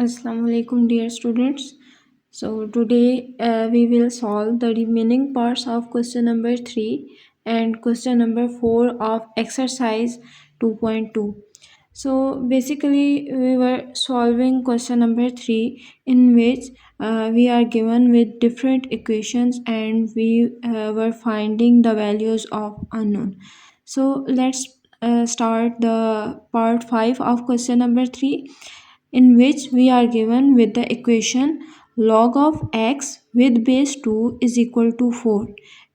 Assalamu alaikum dear students. So today we will solve the remaining parts of question number 3 and question number 4 of exercise 2.2. So basically we were solving question number 3 in which we are given with different equations and we were finding the values of unknown. So let's start the part 5 of question number 3, in which we are given with the equation log of x with base 2 is equal to 4,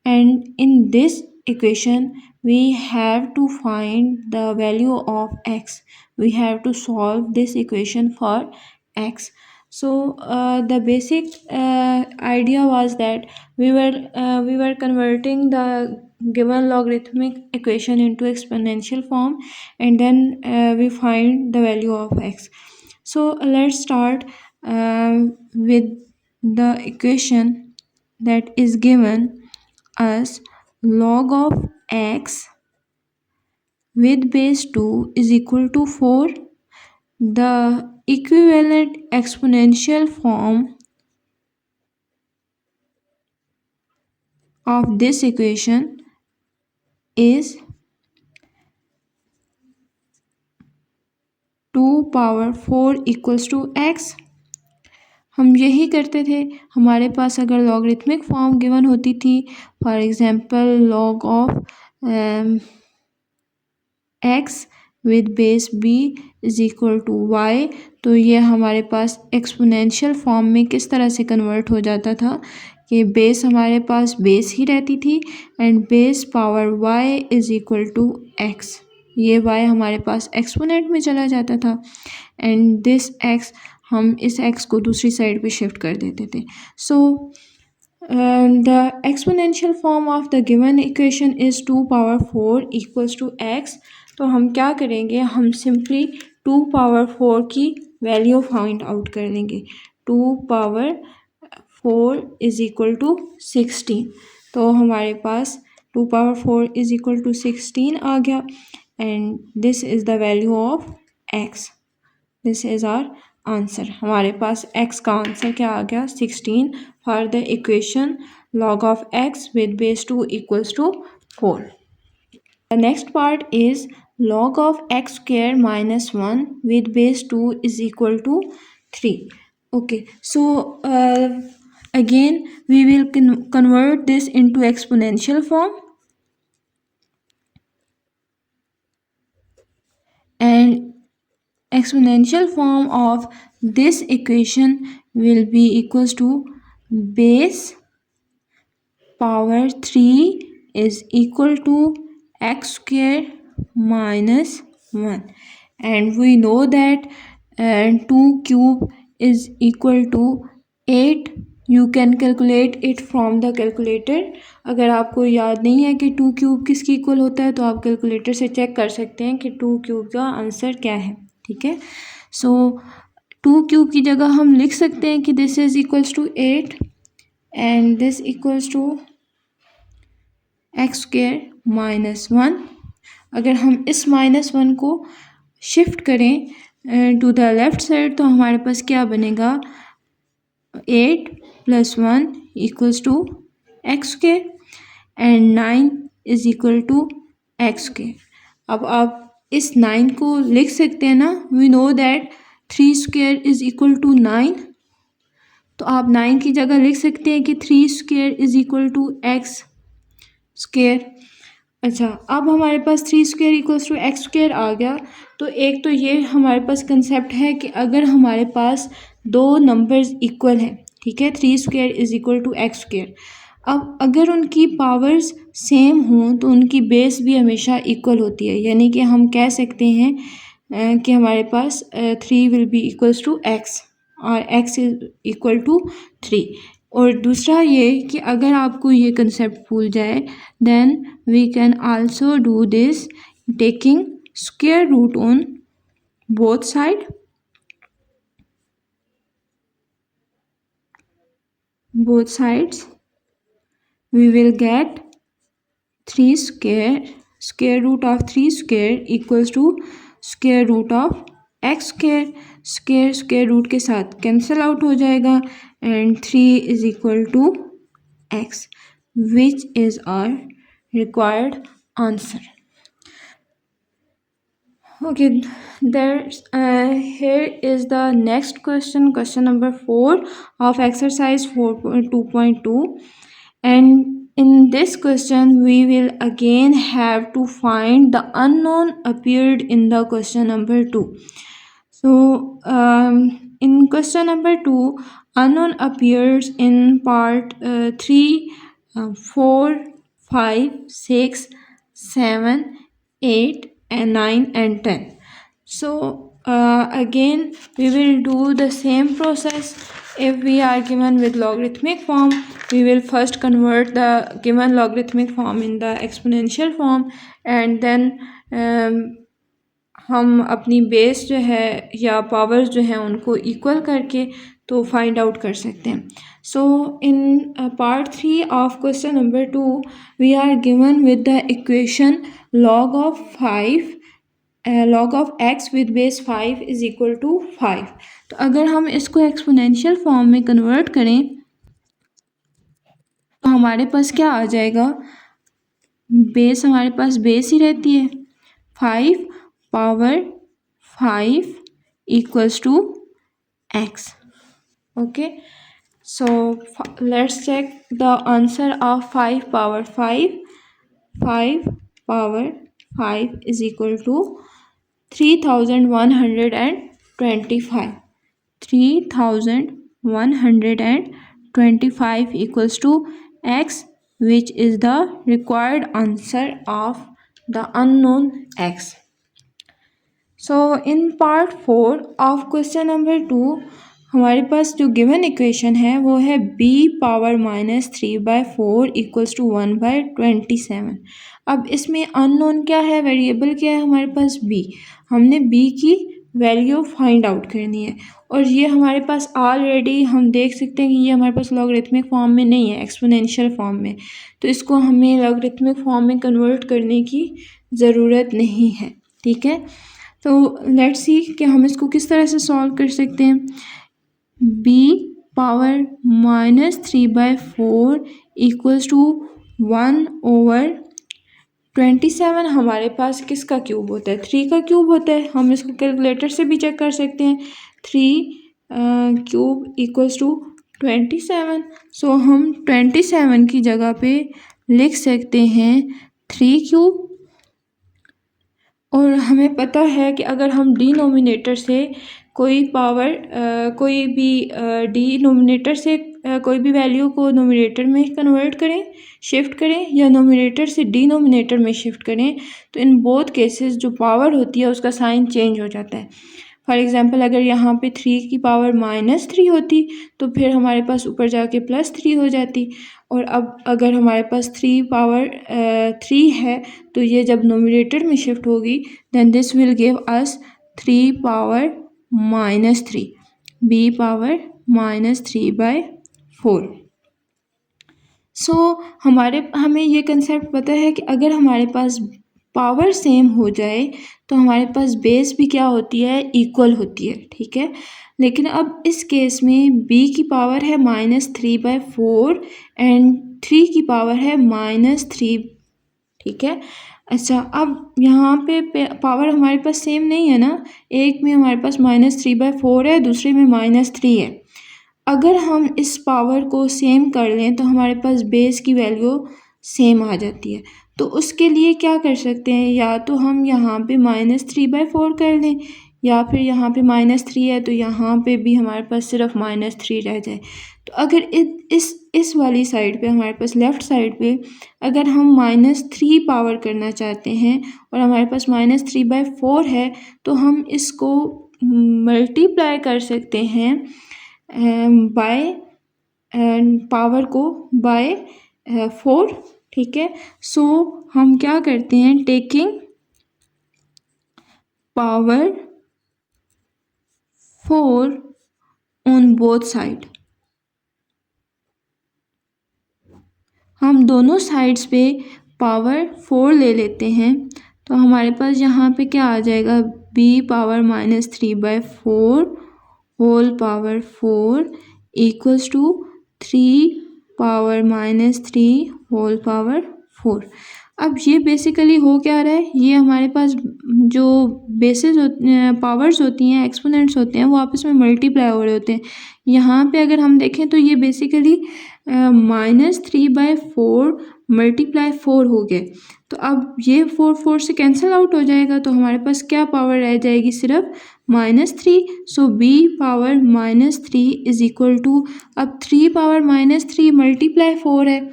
and in this equation we have to find the value of x. We have to solve this equation for x. So the basic idea was that we were converting the given logarithmic equation into exponential form, and then we find the value of x. So let's start with the equation that is given as log of x with base 2 is equal to 4. The equivalent exponential form of this equation is 2 power 4 equals to x. हम यही करते थे. हमारे पास अगर logarithmic form given होती थी, for example log of x with base b is equal to y, तो ये हमारे पास एक्सपोनेंशियल फॉर्म में किस तरह से कन्वर्ट हो जाता था कि बेस हमारे पास बेस ही रहती थी and base power y is equal to x. ये y हमारे पास एक्सपोनेंट में चला जाता था एंड दिस x हम इस x को दूसरी साइड पे शिफ्ट कर देते थे. So the exponential form of the given equation is 2 power 4 equals to x. तो हम क्या करेंगे, हम सिंपली 2 पावर 4 की वैल्यू फाइंड आउट कर लेंगे. 2 पावर 4 इज़ इक्वल टू 16. तो हमारे पास 2 पावर 4 इज़ इक्वल टू 16 आ गया and this is the value of x. This is our answer. हमारे पास x का आंसर क्या आ गया, 16 for the equation log of x with base 2 equals to 4. The next part is log of x square minus 1 with base 2 is equal to 3. Okay, so again we will convert this into exponential form, and exponential form of this equation will be equals to base power 3 is equal to x square minus 1, and we know that 2 cube is equal to 8. You can calculate it from the calculator. अगर आपको याद नहीं है कि 2 cube किसकी equal होता है तो आप कैलकुलेटर से चेक कर सकते हैं कि 2 क्यूब का आंसर क्या है. ठीक है, सो 2 क्यूब की जगह हम लिख सकते हैं कि this is equals to 8 and this equals to x square minus 1. अगर हम इस -1 को शिफ्ट करें टू द लेफ्ट साइड तो हमारे पास क्या बनेगा, 8 + 1 equals to x square and 9 is equal to x square. अब आप इस 9 को लिख सकते हैं ना. We know that 3 square is equal to 9, तो आप 9 की जगह लिख सकते हैं कि 3 square is equal to x square. अच्छा, अब हमारे पास 3 square equals to x square आ गया. तो एक तो ये हमारे पास कंसेप्ट है कि अगर हमारे पास दो नंबर्स इक्वल हैं, ठीक है, 3 square is equal to x square, अब अगर उनकी पावर्स सेम हों तो उनकी बेस भी हमेशा इक्वल होती है. यानी कि हम कह सकते हैं कि हमारे पास 3 will be equals to x और एक्स इज इक्वल टू 3. और दूसरा ये कि अगर आपको ये कंसेप्ट भूल जाए then we can also do this taking square root on both side. both sides we will get 3 square root of 3 square equals to square root of x square root के साथ कैंसिल आउट हो जाएगा and 3 is equal to x, which is our required answer. Okay, here is the next question number 4 of exercise 4.2.2, and in this question we will again have to find the unknown appeared in the question number 2. So in question number 2, unknown appears in part 3, 4, 5, 6, 7, 8 and 9 and 10. So again we will do the same process. If we are given with logarithmic form, we will first convert the given logarithmic form in the exponential form, and then हम अपनी base जो है या powers जो है उनको equal करके तो फाइंड आउट कर सकते हैं. So in part 3 of question number 2 we are given with the equation log of x with base 5 is equal to 5. तो अगर हम इसको एक्सपोनेंशियल फॉर्म में कन्वर्ट करें तो हमारे पास क्या आ जाएगा, बेस हमारे पास बेस ही रहती है, 5 power 5 equals to x. Okay, so let's check the answer of 5 power 5. 5 power 5 is equal to 3125. 3125 equals to x, which is the required answer of the unknown x. So in part 4 of question number 2 हमारे पास जो given equation है वो है b power -3/4 equals to 1/27. अब इसमें unknown क्या है, variable क्या है हमारे पास b. हमने b की वैल्यू फाइंड आउट करनी है और ये हमारे पास ऑलरेडी हम देख सकते हैं कि ये हमारे पास लॉगरिथमिक फॉर्म में नहीं है, एक्सपोनेंशियल फॉर्म में. तो इसको हमें लॉगरिथमिक फॉर्म में कन्वर्ट करने की ज़रूरत नहीं है. ठीक है, तो लेट्स सी कि हम इसको किस तरह से सॉल्व कर सकते हैं. b पावर -3/4 इक्वल्स टू 1/27 हमारे पास किसका क्यूब होता है, 3 का क्यूब होता है. हम इसको कैलकुलेटर से भी चेक कर सकते हैं. 3 क्यूब इक्वल्स टू 27. सो हम 27 की जगह पे लिख सकते हैं 3 क्यूब. और हमें पता है कि अगर हम डिनोमिनेटर से कोई भी वैल्यू को नोमिनेटर में कन्वर्ट करें, शिफ्ट करें, या नोमिनेटर से डिनोमिनेटर में शिफ्ट करें, तो इन बोथ केसेस जो पावर होती है उसका साइन चेंज हो जाता है. फॉर एग्ज़ाम्पल अगर यहाँ पे 3 की पावर -3 होती तो फिर हमारे पास ऊपर जाके +3 हो जाती. और अब अगर हमारे पास 3 पावर 3 है तो ये जब नोमिनेटर में शिफ्ट होगी then this will give us 3 power -3, b power -3/4. So हमें ये कंसेप्ट पता है कि अगर हमारे पास पावर सेम हो जाए तो हमारे पास बेस भी क्या होती है, इक्वल होती है. ठीक है, लेकिन अब इस केस में b की पावर है -3/4 एंड 3 की पावर है -3. ठीक है, अच्छा अब यहाँ पे पावर हमारे पास सेम नहीं है ना, एक में हमारे पास -3/4 है, दूसरे में -3 है. अगर हम इस पावर को सेम कर लें तो हमारे पास बेस की वैल्यू सेम आ जाती है. तो उसके लिए क्या कर सकते हैं, या तो हम यहाँ पे -3/4 कर लें, या फिर यहाँ पे -3 है तो यहाँ पे भी हमारे पास सिर्फ -3 रह जाए. तो अगर इस वाली साइड पे हमारे पास लेफ़्ट साइड पे अगर हम -3 पावर करना चाहते हैं और हमारे पास -3/4 है तो हम इसको मल्टीप्लाई कर सकते हैं बाय पावर को बाय 4. ठीक है, सो हम क्या करते हैं, taking power 4 on both side, हम दोनों साइड्स पे पावर 4 ले लेते हैं. तो हमारे पास यहाँ पे क्या आ जाएगा, b power -3/4 whole power 4 equals to 3 power -3 whole power 4। अब ये बेसिकली हो क्या रहा है, ये हमारे पास जो बेसिस पावर्स होती हैं, एक्सपोनेंट्स होते हैं, वो आपस में मल्टीप्लाई हो रहे होते हैं। यहाँ पे अगर हम देखें तो ये बेसिकली -3/4 मल्टीप्लाई 4 हो गए। तो अब ये 4 से कैंसिल आउट हो जाएगा, तो हमारे पास क्या पावर रह जाएगी, सिर्फ -3। So b power -3 is equal to, अब 3 पावर -3 मल्टीप्लाई 4 है,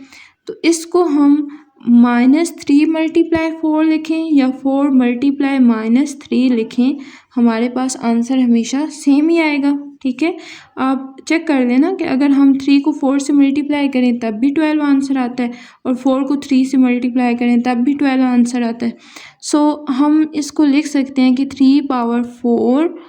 तो इसको हम -3 मल्टीप्लाई 4 लिखें या 4 मल्टीप्लाई -3 लिखें, हमारे पास आंसर हमेशा सेम ही आएगा। ठीक है, आप चेक कर लेना कि अगर हम 3 को 4 से मल्टीप्लाई करें तब भी 12 आंसर आता है, और 4 को 3 से मल्टीप्लाई करें तब भी 12 आंसर आता है। सो हम इसको लिख सकते हैं कि 3 power 4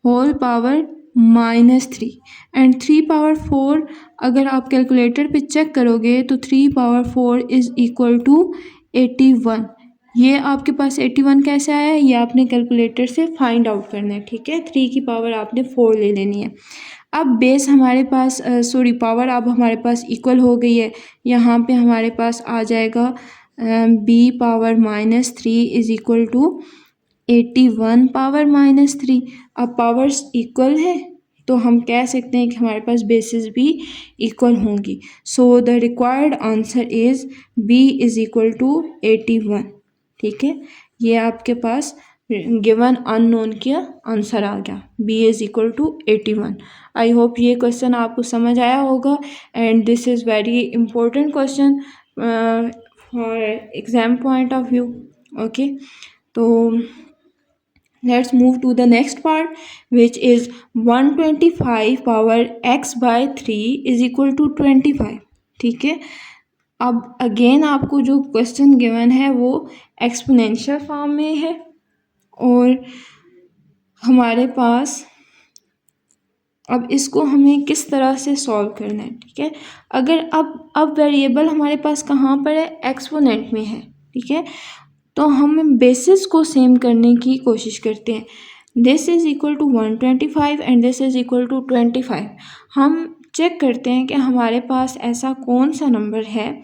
whole power -3, and 3 power 4 अगर आप कैलकुलेटर पे चेक करोगे तो 3 पावर 4 इज़ इक्वल टू 81। ये आपके पास 81 कैसे आया है, ये आपने कैलकुलेटर से फाइंड आउट करना है। ठीक है, 3 की पावर आपने 4 ले लेनी है। अब बेस हमारे पास पावर अब हमारे पास इक्वल हो गई है। यहाँ पे हमारे पास आ जाएगा b power -3 is equal to 81 power -3। अब पावर्स इक्वल है तो हम कह सकते हैं कि हमारे पास बेसिस भी इक्वल होंगी। So the required answer is b is equal to 81। ठीक है, ये आपके पास गिवन अननोन का आंसर आ गया, बी is equal to 81। I hope ये क्वेश्चन आपको समझ आया होगा, and this is very important question for exam point of view. Okay, तो let's move to the next part, which is 125 power x by 3 is equal to 25। ठीक है, अब again आपको जो क्वेश्चन गिवन है वो एक्सपोनेंशियल फॉर्म में है, और हमारे पास अब इसको हमें किस तरह से सॉल्व करना है। ठीक है, अगर अब वेरिएबल हमारे पास कहाँ पर है, एक्सपोनेंट में है। ठीक है, तो हम बेसिस को सेम करने की कोशिश करते हैं। This is equal to 125 and this is equal to 25। हम चेक करते हैं कि हमारे पास ऐसा कौन सा नंबर है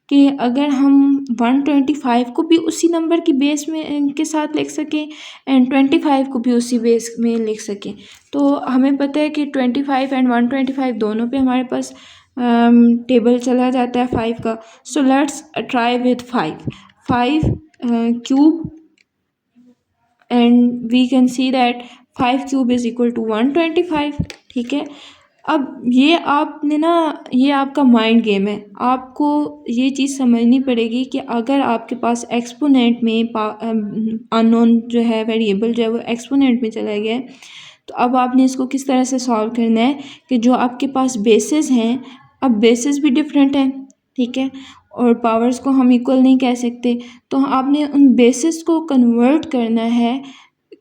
कि अगर हम 125 को भी उसी नंबर की बेस में के साथ लिख सकें एंड 25 को भी उसी बेस में लिख सकें। तो हमें पता है कि 25 एंड 125 दोनों पे हमारे पास टेबल चला जाता है 5 का। So let's try with 5 cube, and we can see that 5 cube is equal to 125। ठीक है, अब ये आपने ना, ये आपका माइंड गेम है, आपको ये चीज़ समझनी पड़ेगी कि अगर आपके पास एक्सपोनेंट में अननोन जो है वेरिएबल जो है वो एक्सपोनेंट में चला गया है, तो अब आपने इसको किस तरह से सॉल्व करना है कि जो आपके पास बेसिस हैं, अब बेसिस भी डिफरेंट हैं। ठीक है, और पावर्स को हम इक्वल नहीं कह सकते, तो आपने उन बेसिस को कन्वर्ट करना है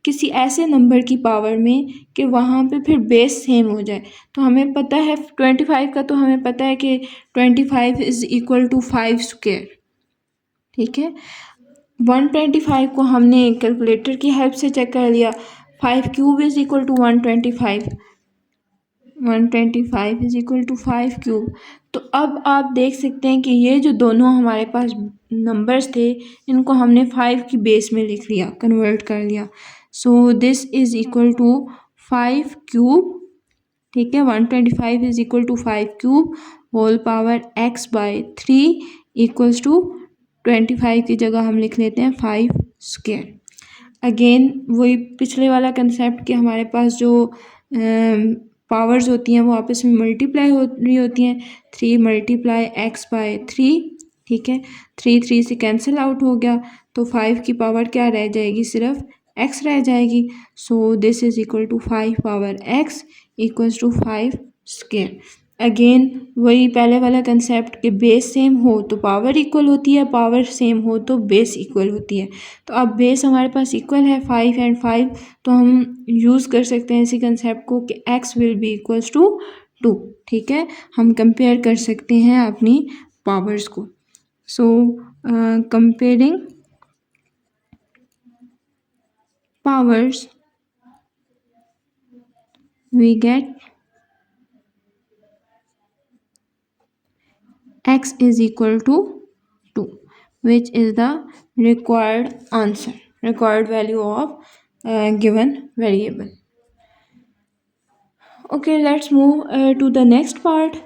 किसी ऐसे नंबर की पावर में कि वहाँ पे फिर बेस सेम हो जाए। तो हमें पता है 25 का, तो हमें पता है कि 25 इज़ इक्वल टू 5 स्क्वायर। ठीक है, 125 को हमने कैलकुलेटर की हेल्प से चेक कर लिया। 5 cube is equal to 125, 125 is equal to 5 cube. तो अब आप देख सकते हैं कि ये जो दोनों हमारे पास नंबर्स थे, इनको हमने 5 की बेस में लिख लिया, कन्वर्ट कर लिया। So this is equal to 5 cube. ठीक है, 125 is equal to 5 cube whole power x by 3 equals to 25 की जगह हम लिख लेते हैं 5 स्क्वायर। अगेन वही पिछले वाला कंसेप्ट कि हमारे पास जो पावर्स होती हैं वो आपस में मल्टीप्लाई हो रही होती हैं। 3 मल्टीप्लाई x बाय 3। ठीक है, 3 से कैंसिल आउट हो गया, तो 5 की पावर क्या रह जाएगी, सिर्फ x रह जाएगी। So this is equal to 5 power x equals to 5 square. Again वही पहले वाला कंसेप्ट कि बेस सेम हो तो पावर इक्वल होती है, पावर सेम हो तो बेस इक्वल होती है। तो अब बेस हमारे पास इक्वल है 5 एंड 5, तो हम यूज़ कर सकते हैं इसी कंसेप्ट को कि x will be equals to 2। ठीक है, हम कंपेयर कर सकते हैं अपनी पावर्स को। सो comparing powers, we get x is equal to 2, which is the required answer, required value of given variable. Okay, let's move to the next part,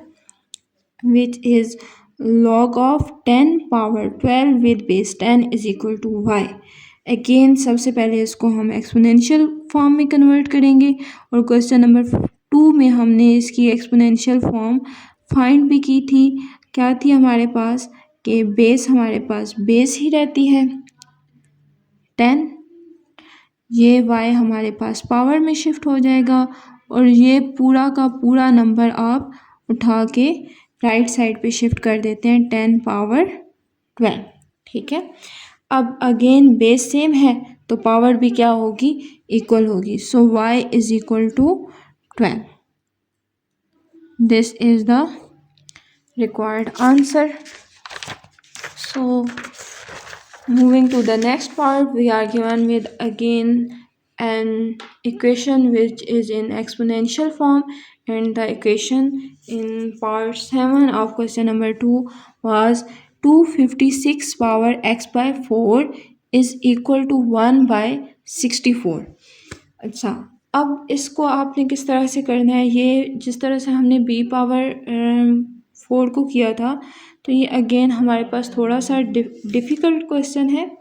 which is log of 10 power 12 with base 10 is equal to y. Again सबसे पहले इसको हम exponential form में convert करेंगे, और question number 2 में हमने इसकी एक्सपोनेंशियल फॉर्म फाइंड भी की थी। क्या थी हमारे पास कि बेस, हमारे पास बेस ही रहती है 10, ये y हमारे पास पावर में शिफ्ट हो जाएगा, और ये पूरा का पूरा नंबर आप उठा के राइट साइड पे शिफ्ट कर देते हैं 10 पावर 12। ठीक है, अब अगेन बेस सेम है तो पावर भी क्या होगी, इक्वल होगी। So y is equal to 12, this is the required answer. So moving to the next part, we are given with again an equation which is in exponential form, and the equation in part 7 of question number 2 was 256 power x by 4 is equal to 1 by 64। अच्छा, अब इसको आपने किस तरह से करना है, ये जिस तरह से हमने b पावर 4 को किया था, तो ये अगेन हमारे पास थोड़ा सा डिफ़िकल्ट क्वेश्चन है।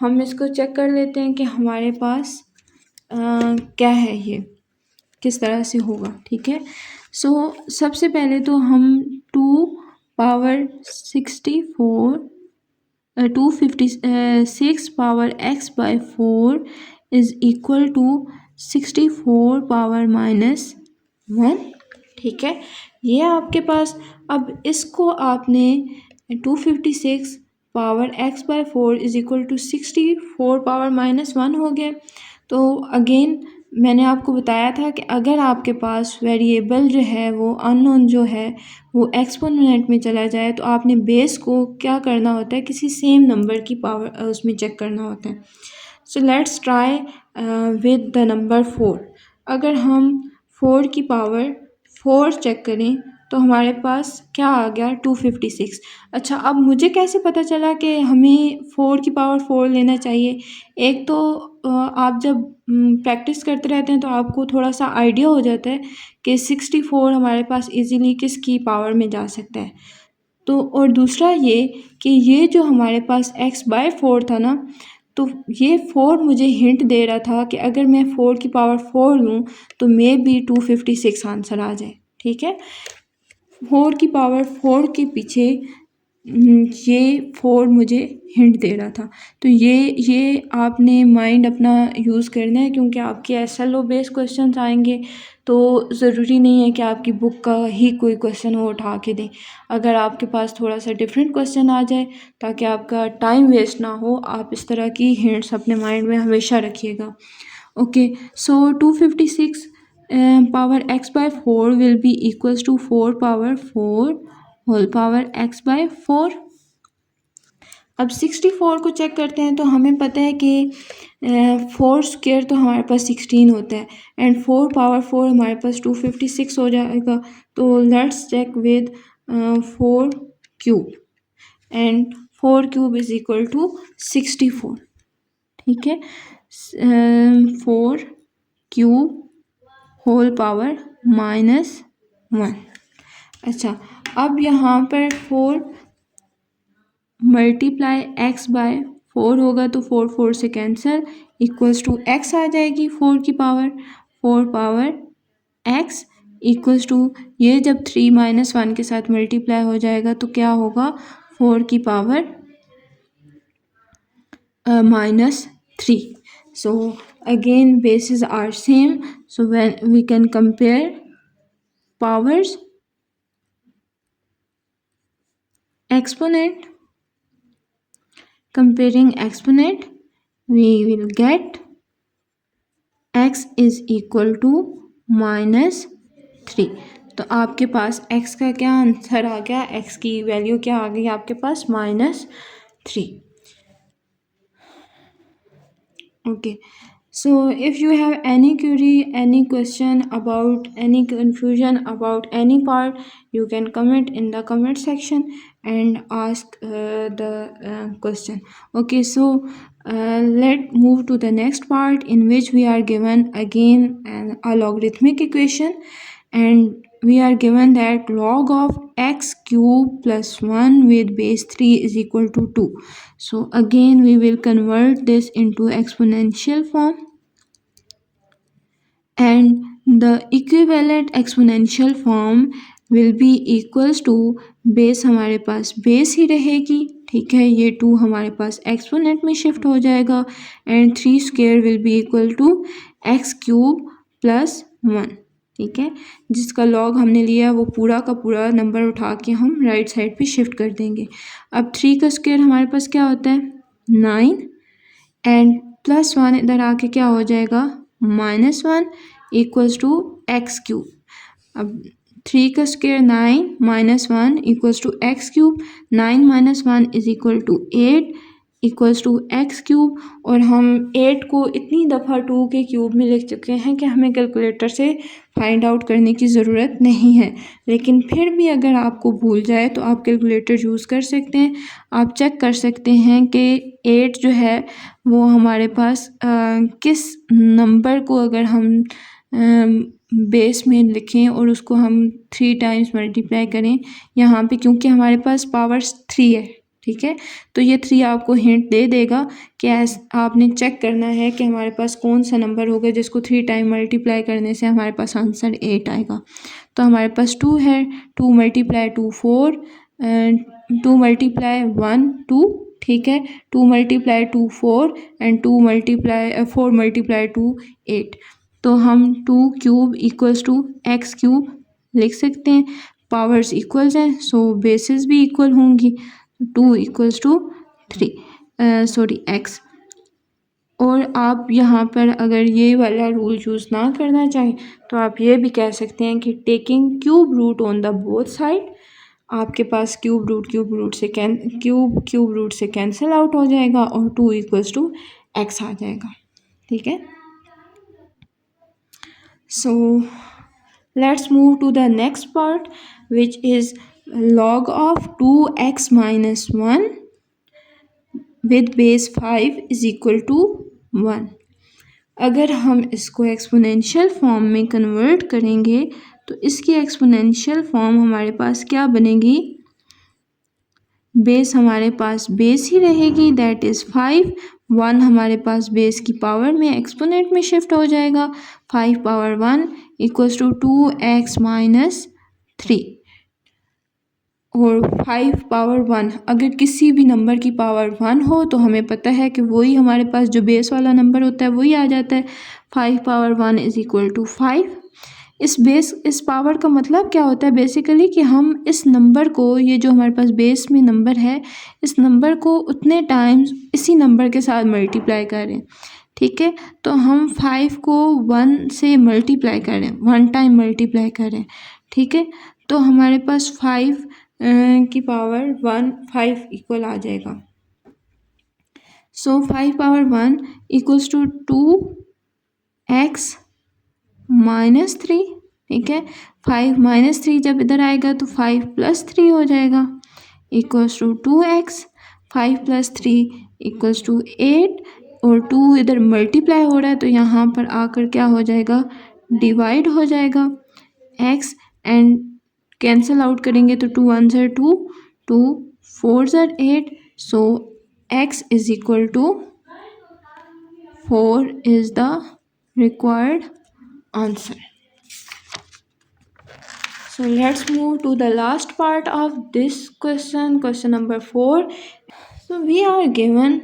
हम इसको चेक कर लेते हैं कि हमारे पास क्या है, ये किस तरह से होगा। ठीक है, सो सबसे पहले तो हम 256 power x by 4 is equal to 64 power -1। ठीक है, ये आपके पास, अब इसको आपने 256 power x by 4 is equal to 64 power -1 हो गया। तो अगेन मैंने आपको बताया था कि अगर आपके पास वेरिएबल जो है वो अननोन जो है वो एक्सपोनेंट में चला जाए, तो आपने बेस को क्या करना होता है, किसी सेम नंबर की पावर उसमें चेक करना होता है। So let's try with the number 4। अगर हम 4 की पावर 4 चेक करें तो हमारे पास क्या आ गया, 256। अच्छा, अब मुझे कैसे पता चला कि हमें 4 की पावर 4 लेना चाहिए। एक तो आप जब प्रैक्टिस करते रहते हैं तो आपको थोड़ा सा आइडिया हो जाता है कि 64 हमारे पास इजीली किसकी पावर में जा सकता है। तो और दूसरा ये कि ये जो हमारे पास x बाय 4 था ना, तो ये 4 मुझे हिंट दे रहा था कि अगर मैं 4 की पावर 4 लूँ तो मे बी 256 आंसर आ जाए। ठीक है, 4 की पावर 4 के पीछे ये 4 मुझे हिंट दे रहा था। तो ये आपने माइंड अपना यूज़ करना है, क्योंकि आपके SLO बेस्ड क्वेश्चंस आएंगे तो ज़रूरी नहीं है कि आपकी बुक का ही कोई क्वेश्चन वो उठा के दें। अगर आपके पास थोड़ा सा डिफरेंट क्वेश्चन आ जाए ताकि आपका टाइम वेस्ट ना हो, आप इस तरह की हिंट्स अपने माइंड में हमेशा रखिएगा। Okay, so 256 power x by 4 will be equals to 4 power 4 whole power x by 4। अब 64 को चेक करते हैं तो हमें पता है कि 4 स्क्वायर तो हमारे पास 16 होता है, एंड 4 पावर 4 हमारे पास 256 हो जाएगा। तो let's check with 4 cube, and 4 cube is equal to 64। ठीक है, 4 क्यूब होल पावर -1। अच्छा, अब यहाँ पर 4 मल्टीप्लाई x बाय 4 होगा तो 4 4 से कैंसिल, इक्वल्स टू x आ जाएगी 4 की power, 4 power x equals to, ये जब 3 -1 के साथ मल्टीप्लाई हो जाएगा तो क्या होगा, 4 की power -3। So again bases are same, so when we can compare powers, exponent, comparing exponent, we will get x is equal to -3। तो आपके पास x का क्या आंसर आ गया, x की वैल्यू क्या आ गई आपके पास, -3। Okay, So if you have any query, any question about any confusion about any part, you can comment in the comment section and ask the question. Okay, so let's move to the next part, in which we are given again a logarithmic equation, and we are given that log of x cube plus 1 with base 3 is equal to 2. So again we will convert this into exponential form, and the equivalent exponential form will be equals to base हमारे पास base ही रहेगी, ठीक है, ये 2 हमारे पास exponent में shift हो जाएगा, and 3 square will be equal to x cube plus 1, ठीक है, जिसका लॉग हमने लिया वो पूरा का पूरा नंबर उठा के हम राइट साइड पे शिफ्ट कर देंगे। अब 3 का स्क्वायर हमारे पास क्या होता है 9, एंड प्लस 1 इधर आके क्या हो जाएगा -1 इक्वल्स टू एक्स क्यूब। अब 3 का square 9 -1 equals to x cube, 9 - 1 is equal to 8 equals to x cube, और हम 8 को इतनी दफ़ा 2 के क्यूब में लिख चुके हैं कि हमें कैलकुलेटर से फाइंड आउट करने की ज़रूरत नहीं है। लेकिन फिर भी अगर आपको भूल जाए तो आप कैलकुलेटर यूज़ कर सकते हैं। आप चेक कर सकते हैं कि 8 जो है वो हमारे पास किस नंबर को अगर हम बेस में लिखें और उसको हम 3 टाइम्स मल्टीप्लाई करें यहाँ पे, क्योंकि हमारे पास पावर्स 3 है, ठीक है, तो ये 3 आपको हिंट दे देगा कि आपने चेक करना है कि हमारे पास कौन सा नंबर होगा जिसको 3 टाइम मल्टीप्लाई करने से हमारे पास आंसर 8 आएगा। तो हमारे पास 2 है, 2 × 2 4, 2 × 1 2, ठीक है, 2 × 2 4 एंड 4 × 2 8। तो हम 2 cube equals to x cube लिख सकते हैं, पावर्स इक्वल्स हैं सो बेसिस भी इक्वल होंगी, 2 इक्वल्स टू 3 एक्स। और आप यहाँ पर अगर ये वाला रूल यूज़ ना करना चाहें तो आप ये भी कह सकते हैं कि taking cube root on the both side, आपके पास क्यूब रूट से कैंसिल आउट हो जाएगा और 2 इक्वल्स टू एक्स आ जाएगा, ठीक है। So let's move to the next part, which is log of 2x minus 1 with base 5 is equal to 1। अगर हम इसको एक्सपोनेंशियल फॉर्म में कन्वर्ट करेंगे तो इसकी एक्सपोनेंशियल फॉर्म हमारे पास क्या बनेगी, बेस हमारे पास बेस ही रहेगी, दैट इज़ 5, 1 हमारे पास बेस की पावर में एक्सपोनेंट में शिफ्ट हो जाएगा, 5 power 1 equals to 2x minus 3, और 5 पावर 1 अगर किसी भी नंबर की पावर 1 हो तो हमें पता है कि वही हमारे पास जो बेस वाला नंबर होता है वही आ जाता है, 5 पावर 1 इज़ इक्वल टू 5। इस पावर का मतलब क्या होता है बेसिकली कि हम इस नंबर को, ये जो हमारे पास बेस में नंबर है, इस नंबर को उतने टाइम्स इसी नंबर के साथ मल्टीप्लाई करें, ठीक है, तो हम 5 को 1 से मल्टीप्लाई करें, 1 टाइम मल्टीप्लाई करें, ठीक है, तो हमारे पास 5 की पावर 1 5 इक्वल आ जाएगा। So 5 power 1 equals to 2x minus 3, ठीक है, 5 माइनस 3 जब इधर आएगा तो 5 प्लस 3 हो जाएगा equals to 2x, 5 plus 3 equals to 8, और 2 इधर मल्टीप्लाई हो रहा है तो यहाँ पर आकर क्या हो जाएगा डिवाइड हो जाएगा x, एंड कैंसिल आउट करेंगे तो 2 1 ज़र 2, 2 4 ज़र 8, so x is equal to 4 is the required answer. So let's move to the last part of this question number 4. So we are given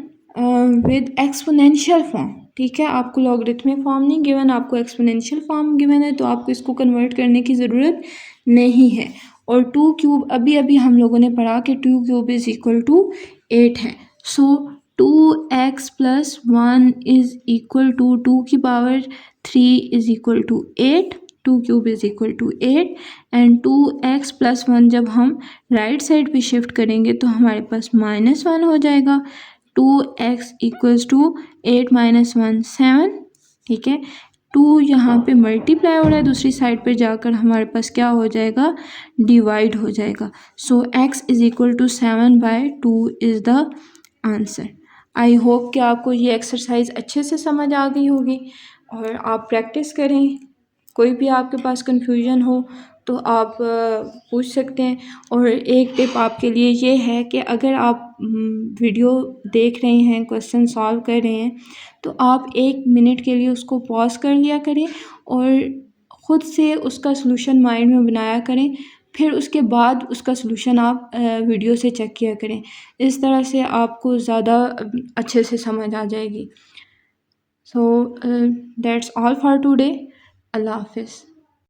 with exponential form, ठीक है, आपको logarithmic form नहीं given, आपको exponential form given है, तो आपको इसको convert करने की ज़रूरत नहीं है। और 2 क्यूब अभी हम लोगों ने पढ़ा कि 2 क्यूब इज़ इक्वल टू 8 है, so 2x plus 1 is equal to 2 की power 3 is equal to 8, 2 cube is equal to 8, and 2x plus 1 जब हम राइट साइड पे शिफ्ट करेंगे तो हमारे पास -1 हो जाएगा, 2x इक्वल्स टू 8 - 1 7, ठीक है। 2 यहाँ पे मल्टीप्लाई हो रहा है, दूसरी साइड पे जाकर हमारे पास क्या हो जाएगा, डिवाइड हो जाएगा। So x is equal to 7/2 is the answer. I hope कि आपको ये एक्सरसाइज अच्छे से समझ आ गई होगी और आप प्रैक्टिस करें। कोई भी आपके पास कन्फ्यूजन हो तो आप पूछ सकते हैं। और एक टिप आपके लिए ये है कि अगर आप वीडियो देख रहे हैं, क्वेश्चन सॉल्व कर रहे हैं, तो आप 1 मिनट के लिए उसको पॉज कर लिया करें और ख़ुद से उसका सलूशन माइंड में बनाया करें। फिर उसके बाद उसका सलूशन आप वीडियो से चेक किया करें। इस तरह से आपको ज़्यादा अच्छे से समझ आ जाएगी। So that's all for today. अल्लाह हाफ़िज़।